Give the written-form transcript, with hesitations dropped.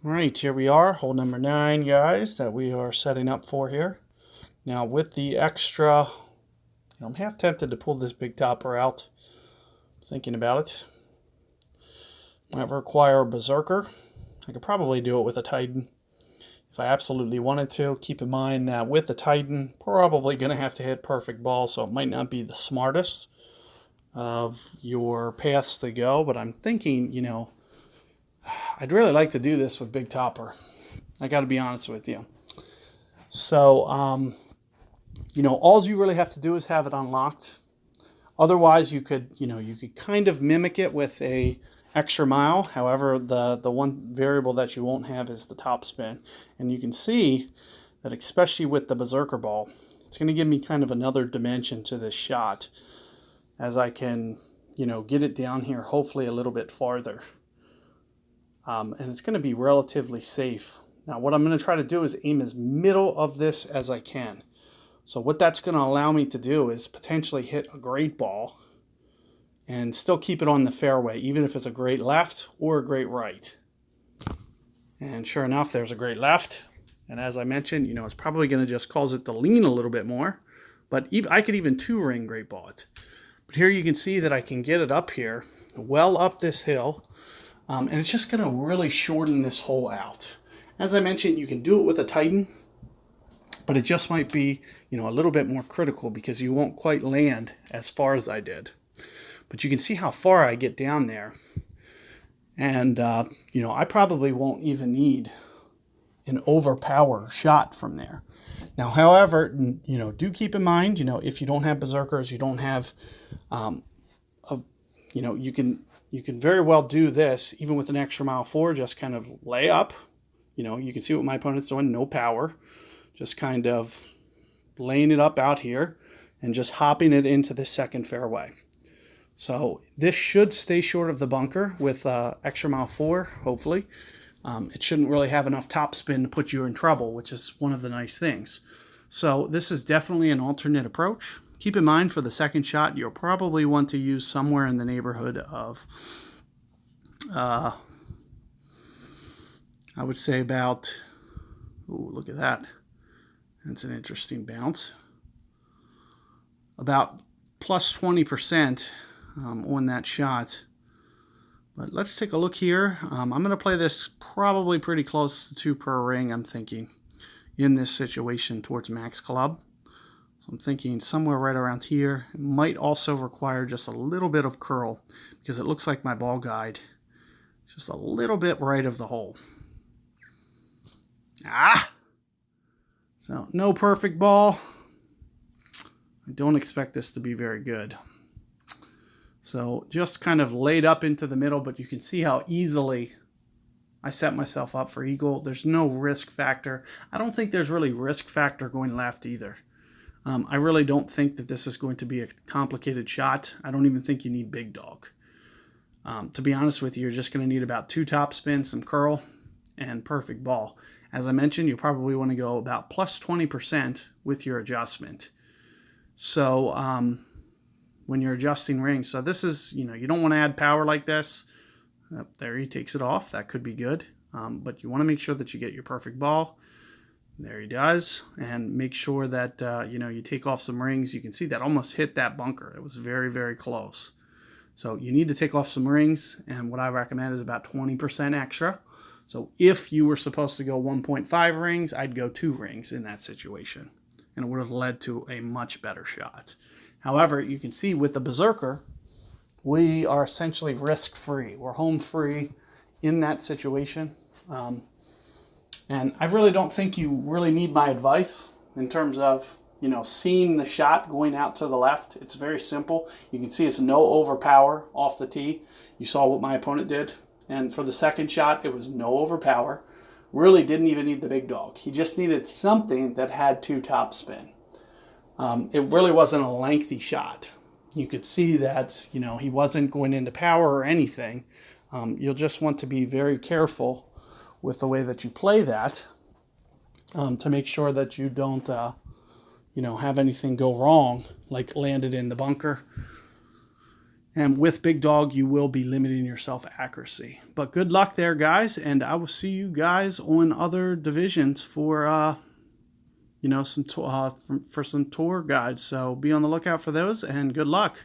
All right, here we are, hole number 9, guys, that we are setting up for here. Now, with the extra, I'm half tempted to pull this big topper out, thinking about it. Might require a berserker. I could probably do it with a Titan if I absolutely wanted to. Keep in mind that with the Titan, probably going to have to hit perfect ball, so it might not be the smartest of your paths to go, but I'm thinking, I'd really like to do this with big topper. I got to be honest with you. So, all you really have to do is have it unlocked. Otherwise, you could kind of mimic it with a extra mile. However, the one variable that you won't have is the top spin. And you can see that especially with the berserker ball, it's going to give me kind of another dimension to this shot as I can, get it down here hopefully a little bit farther. And it's going to be relatively safe. Now, what I'm going to try to do is aim as middle of this as I can. So what that's going to allow me to do is potentially hit a great ball and still keep it on the fairway, even if it's a great left or a great right. And sure enough, there's a great left. And as I mentioned, it's probably going to just cause it to lean a little bit more. But I could even two-ring great ball it. But here you can see that I can get it up here, well up this hill. And it's just going to really shorten this hole out. As I mentioned, you can do it with a Titan, but it just might be, a little bit more critical because you won't quite land as far as I did. But you can see how far I get down there. And, I probably won't even need an overpower shot from there. Now, however, do keep in mind, if you don't have berserkers, you don't have, you can very well do this even with an extra mile 4, just kind of lay up. You can see what my opponent's doing, no power, just kind of laying it up out here and just hopping it into the second fairway. So this should stay short of the bunker with extra mile 4, hopefully. It shouldn't really have enough topspin to put you in trouble, which is one of the nice things. So this is definitely an alternate approach. Keep in mind for the second shot, you'll probably want to use somewhere in the neighborhood of, I would say about, look at that. That's an interesting bounce. About plus 20% on that shot. But let's take a look here. I'm going to play this probably pretty close to 2 per ring, I'm thinking, in this situation towards max club. So I'm thinking somewhere right around here. It might also require just a little bit of curl because it looks like my ball guide is just a little bit right of the hole. So no perfect ball. I don't expect this to be very good. So just kind of laid up into the middle, but you can see how easily I set myself up for eagle. There's no risk factor. I don't think there's really risk factor going left either. I really don't think that this is going to be a complicated shot. I don't even think you need big dog. To be honest with you, you're just going to need about 2 top spins, some curl, and perfect ball. As I mentioned, you probably want to go about plus 20% with your adjustment. So when you're adjusting rings, so this is, you don't want to add power like this. There he takes it off. That could be good. But you want to make sure that you get your perfect ball. There he does. And make sure that, you take off some rings. You can see that almost hit that bunker. It was very, very close. So you need to take off some rings. And what I recommend is about 20% extra. So if you were supposed to go 1.5 rings, I'd go 2 rings in that situation. And it would have led to a much better shot. However, you can see with the berserker, we are essentially risk-free. We're home free in that situation. And I really don't think you really need my advice in terms of, seeing the shot going out to the left. It's very simple. You can see it's no overpower off the tee. You saw what my opponent did. And for the second shot, it was no overpower. Really didn't even need the big dog. He just needed something that had 2 top spin. It really wasn't a lengthy shot. You could see that, he wasn't going into power or anything. You'll just want to be very careful with the way that you play that to make sure that you don't, have anything go wrong, like landed in the bunker. And with Big Dog, you will be limiting yourself accuracy. But good luck there, guys, and I will see you guys on other divisions for some for some tour guides. So be on the lookout for those, and good luck.